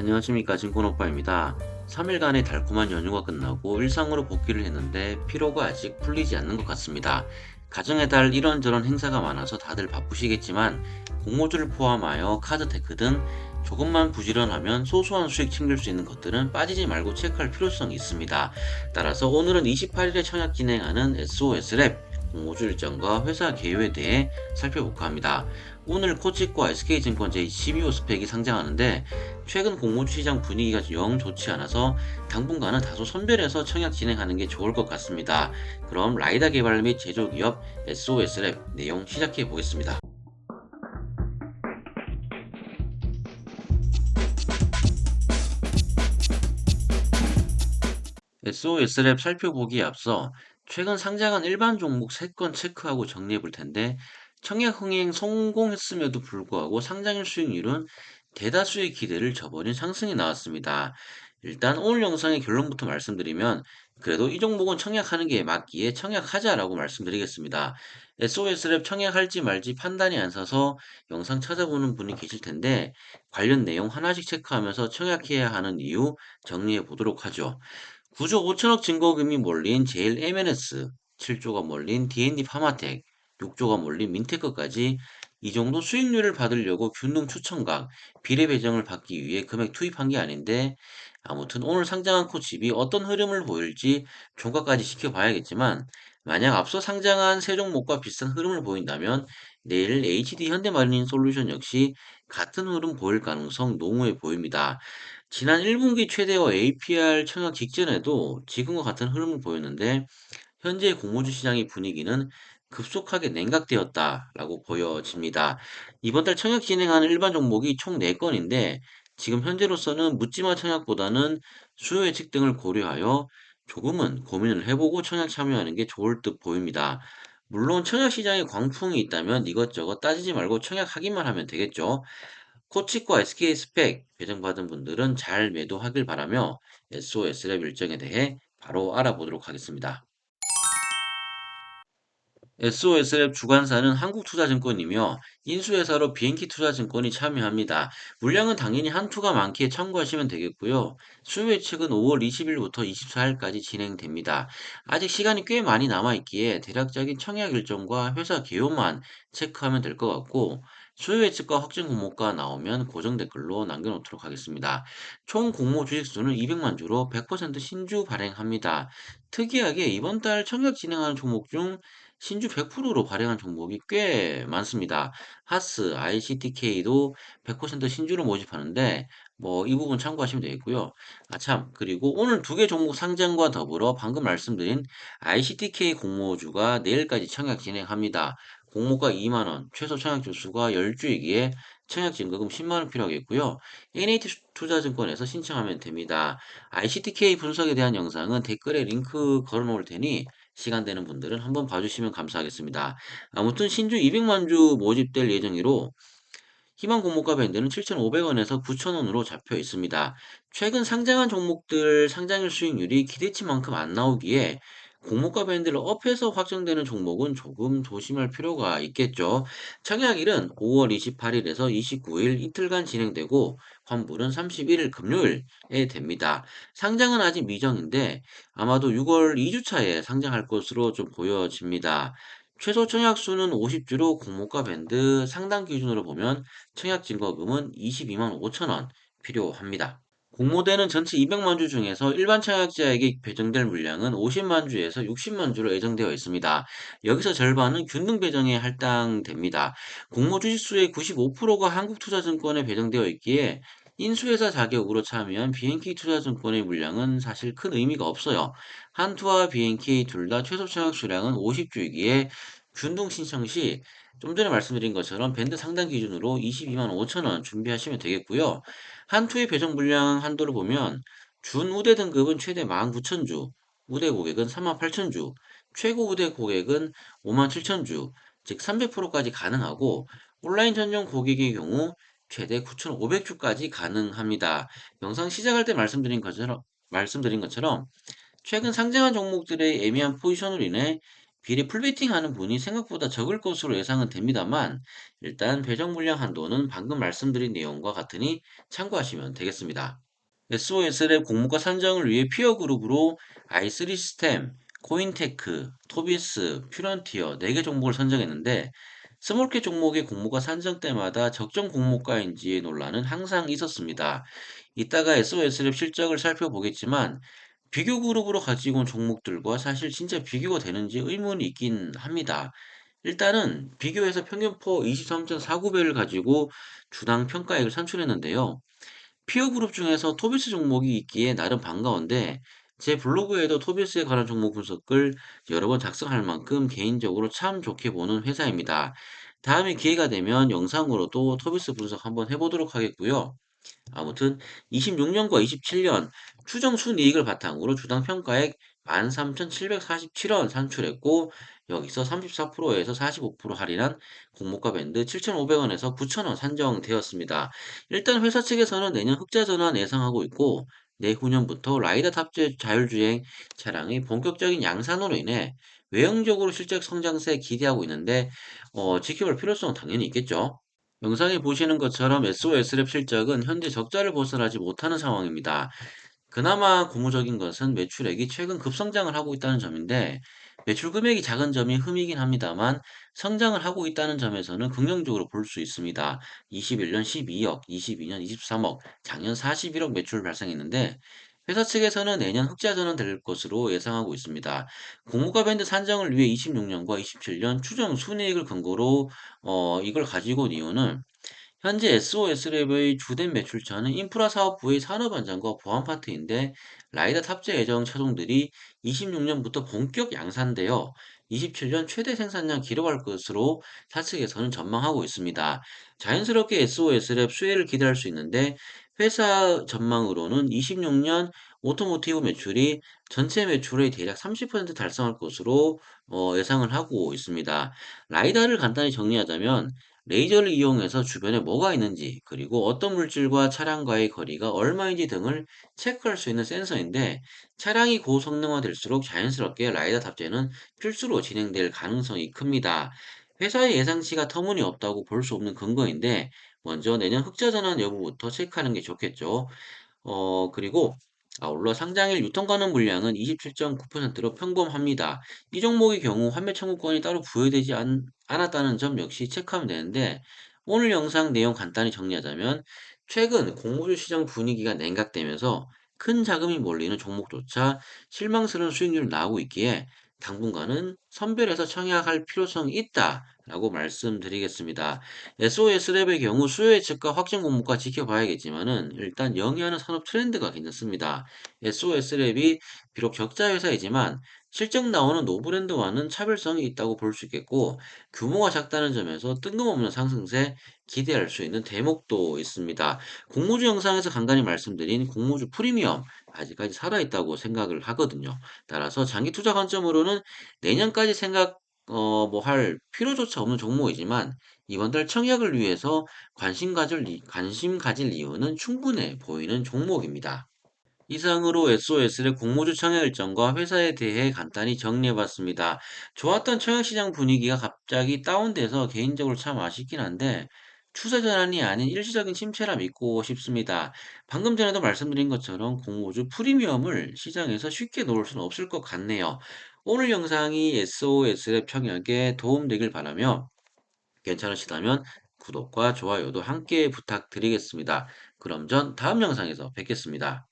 안녕하십니까 증권오빠입니다. 3일간의 달콤한 연휴가 끝나고 일상으로 복귀를 했는데 피로가 아직 풀리지 않는 것 같습니다. 가정의 달 이런저런 행사가 많아서 다들 바쁘시겠지만 공모주를 포함하여 카드테크 등 조금만 부지런하면 소소한 수익 챙길 수 있는 것들은 빠지지 말고 체크할 필요성이 있습니다. 따라서 오늘은 28일에 청약 진행하는 SOS랩 공모주 일정과 회사 개요에 대해 살펴볼까 합니다. 오늘 코치과 SK증권 제12호 스펙이 상장하는데 최근 공모주 시장 분위기가 영 좋지 않아서 당분간은 다소 선별해서 청약 진행하는 게 좋을 것 같습니다. 그럼 라이다 개발 및 제조기업 SOS랩 내용 시작해 보겠습니다. SOS랩 살펴보기에 앞서 최근 상장한 일반 종목 3건 체크하고 정리해 볼 텐데 청약 흥행 성공했음에도 불구하고 상장일 수익률은 대다수의 기대를 저버린 상승이 나왔습니다. 일단 오늘 영상의 결론부터 말씀드리면 그래도 이 종목은 청약하는 게 맞기에 청약하자라고 말씀드리겠습니다. SOS랩 청약할지 말지 판단이 안 서서 영상 찾아보는 분이 계실 텐데 관련 내용 하나씩 체크하면서 청약해야 하는 이유 정리해 보도록 하죠. 9조 5천억 증거금이 몰린 제일 M&S, 7조가 몰린 D&D 파마텍, 6조가 몰린 민테크까지 이 정도 수익률을 받으려고 균등 추천각, 비례 배정을 받기 위해 금액 투입한 게 아닌데 아무튼 오늘 상장한 코칩이 어떤 흐름을 보일지 종가까지 지켜봐야겠지만 만약 앞서 상장한 세 종목과 비슷한 흐름을 보인다면 내일 HD 현대마린 솔루션 역시 같은 흐름 보일 가능성 농후해 보입니다. 지난 1분기 최대어 APR 청약 직전에도 지금과 같은 흐름을 보였는데 현재 공모주 시장의 분위기는 급속하게 냉각되었다라고 보여집니다. 이번 달 청약 진행하는 일반 종목이 총 4건인데 지금 현재로서는 묻지마 청약보다는 수요 예측 등을 고려하여 조금은 고민을 해보고 청약 참여하는 게 좋을 듯 보입니다. 물론 청약 시장에 광풍이 있다면 이것저것 따지지 말고 청약하기만 하면 되겠죠. 코치과 SK 스펙 배정받은 분들은 잘 매도하길 바라며 SOS랩 일정에 대해 바로 알아보도록 하겠습니다. SOS랩 주관사는 한국투자증권이며 인수회사로 비행기투자증권이 참여합니다. 물량은 당연히 한투가 많기에 참고하시면 되겠고요. 수요 예측은 5월 20일부터 24일까지 진행됩니다. 아직 시간이 꽤 많이 남아있기에 대략적인 청약 일정과 회사 개요만 체크하면 될 것 같고 수요 예측과 확정 공모가 나오면 고정 댓글로 남겨놓도록 하겠습니다. 총 공모 주식수는 200만 주로 100% 신주 발행합니다. 특이하게 이번 달 청약 진행하는 종목 중 신주 100%로 발행한 종목이 꽤 많습니다. 하스, ICTK도 100% 신주로 모집하는데 뭐 이 부분 참고하시면 되겠고요. 아 참, 그리고 오늘 두 개 종목 상장과 더불어 방금 말씀드린 ICTK 공모주가 내일까지 청약 진행합니다. 공모가 2만 원, 최소 청약 주수가 10주이기에 청약 진급금 10만 원 필요하겠고요. NH 투자증권에서 신청하면 됩니다. ICTK 분석에 대한 영상은 댓글에 링크 걸어 놓을 테니 시간 되는 분들은 한번 봐주시면 감사하겠습니다. 아무튼 신주 200만 주 모집될 예정이로 희망 공모가 밴드는 7,500원에서 9,000원으로 잡혀 있습니다. 최근 상장한 종목들 상장일 수익률이 기대치만큼 안 나오기에 공모가 밴드를 업해서 확정되는 종목은 조금 조심할 필요가 있겠죠. 청약일은 5월 28일에서 29일 이틀간 진행되고 환불은 31일 금요일에 됩니다. 상장은 아직 미정인데 아마도 6월 2주차에 상장할 것으로 좀 보여집니다. 최소 청약 수는 50주로 공모가 밴드 상단 기준으로 보면 청약 증거금은 22만 5천 원 필요합니다. 공모되는 전체 200만 주 중에서 일반 청약자에게 배정될 물량은 50만 주에서 60만 주로 예정되어 있습니다. 여기서 절반은 균등 배정에 할당됩니다. 공모 주식수의 95%가 한국투자증권에 배정되어 있기에 인수회사 자격으로 참여한 BNK 투자증권의 물량은 사실 큰 의미가 없어요. 한투와 BNK 둘 다 최소 청약 수량은 50주이기에 균등 신청 시 좀 전에 말씀드린 것처럼 밴드 상단 기준으로 22만 5천 원 준비하시면 되겠고요. 한투의 배정 물량 한도를 보면 준우대 등급은 최대 19,000주, 우대 고객은 38,000주, 최고 우대 고객은 57,000주, 즉 300%까지 가능하고 온라인 전용 고객의 경우 최대 9,500주까지 가능합니다. 영상 시작할 때 말씀드린 것처럼 최근 상장한 종목들의 애매한 포지션으로 인해 비리 풀베팅하는 분이 생각보다 적을 것으로 예상은 됩니다만 일단 배정 물량 한도는 방금 말씀드린 내용과 같으니 참고하시면 되겠습니다. SOS랩 공모가 산정을 위해 피어 그룹으로 i3 시스템, 코인테크, 토비스, 퓨런티어 4개 종목을 선정했는데 스몰캡 종목의 공모가 산정 때마다 적정 공모가인지의 논란은 항상 있었습니다. 이따가 SOS랩 실적을 살펴보겠지만 비교 그룹으로 가지고 온 종목들과 사실 진짜 비교가 되는지 의문이 있긴 합니다. 일단은 비교해서 평균포 23.49배를 가지고 주당 평가액을 산출했는데요. 피어 그룹 중에서 토비스 종목이 있기에 나름 반가운데 제 블로그에도 토비스에 관한 종목 분석을 여러 번 작성할 만큼 개인적으로 참 좋게 보는 회사입니다. 다음에 기회가 되면 영상으로도 토비스 분석 한번 해보도록 하겠고요. 아무튼 26년과 27년 추정 순이익을 바탕으로 주당 평가액 13,747원 산출했고 여기서 34%에서 45% 할인한 공모가 밴드 7,500원에서 9,000원 산정되었습니다. 일단 회사 측에서는 내년 흑자 전환 예상하고 있고 내후년부터 라이더 탑재 자율주행 차량의 본격적인 양산으로 인해 외형적으로 실적 성장세 기대하고 있는데 지켜볼 필요성은 당연히 있겠죠. 영상에 보시는 것처럼 SOS랩 실적은 현재 적자를 벗어나지 못하는 상황입니다. 그나마 고무적인 것은 매출액이 최근 급성장을 하고 있다는 점인데, 매출 금액이 작은 점이 흠이긴 합니다만, 성장을 하고 있다는 점에서는 긍정적으로 볼 수 있습니다. 21년 12억, 22년 23억, 작년 41억 매출을 발생했는데, 회사 측에서는 내년 흑자 전환될 것으로 예상하고 있습니다. 공모가 밴드 산정을 위해 26년과 27년 추정 순이익을 근거로 이걸 가지고 온 이유는 현재 SOS랩의 주된 매출처는 인프라 사업부의 산업 안전과 보안 파트인데 라이더 탑재 예정 차종들이 26년부터 본격 양산되어 27년 최대 생산량 기록할 것으로 사측에서는 전망하고 있습니다. 자연스럽게 SOS랩 수혜를 기대할 수 있는데 회사 전망으로는 26년 오토모티브 매출이 전체 매출의 대략 30% 달성할 것으로 예상을 하고 있습니다. 라이다를 간단히 정리하자면 레이저를 이용해서 주변에 뭐가 있는지, 그리고 어떤 물질과 차량과의 거리가 얼마인지 등을 체크할 수 있는 센서인데, 차량이 고성능화될수록 자연스럽게 라이더 탑재는 필수로 진행될 가능성이 큽니다. 회사의 예상치가 터무니없다고 볼 수 없는 근거인데, 먼저 내년 흑자 전환 여부부터 체크하는 게 좋겠죠. 그리고 아울러 상장일 유통 가능 물량은 27.9%로 평범합니다. 이 종목의 경우 환매 청구권이 따로 부여되지 않았다는 점 역시 체크하면 되는데 오늘 영상 내용 간단히 정리하자면 최근 공모주 시장 분위기가 냉각되면서 큰 자금이 몰리는 종목조차 실망스러운 수익률이 나오고 있기에 당분간은 선별해서 청약할 필요성이 있다라고 말씀드리겠습니다. SOS랩의 경우 수요 예측과 확정 공모가 지켜봐야겠지만은 일단 영위하는 산업 트렌드가 괜찮습니다. SOS랩이 비록 적자 회사이지만 실적 나오는 노브랜드와는 차별성이 있다고 볼 수 있겠고 규모가 작다는 점에서 뜬금없는 상승세 기대할 수 있는 대목도 있습니다. 공모주 영상에서 간간히 말씀드린 공모주 프리미엄 아직까지 살아있다고 생각을 하거든요. 따라서 장기 투자 관점으로는 내년까지 생각 뭐 할 필요조차 없는 종목이지만 이번 달 청약을 위해서 관심 가질 이유는 충분해 보이는 종목입니다. 이상으로 SOS의 공모주 청약 일정과 회사에 대해 간단히 정리해봤습니다. 좋았던 청약시장 분위기가 갑자기 다운돼서 개인적으로 참 아쉽긴 한데 추세 전환이 아닌 일시적인 침체라 믿고 싶습니다. 방금 전에도 말씀드린 것처럼 공모주 프리미엄을 시장에서 쉽게 놓을 수는 없을 것 같네요. 오늘 영상이 SOS의 청약에 도움되길 바라며 괜찮으시다면 구독과 좋아요도 함께 부탁드리겠습니다. 그럼 전 다음 영상에서 뵙겠습니다.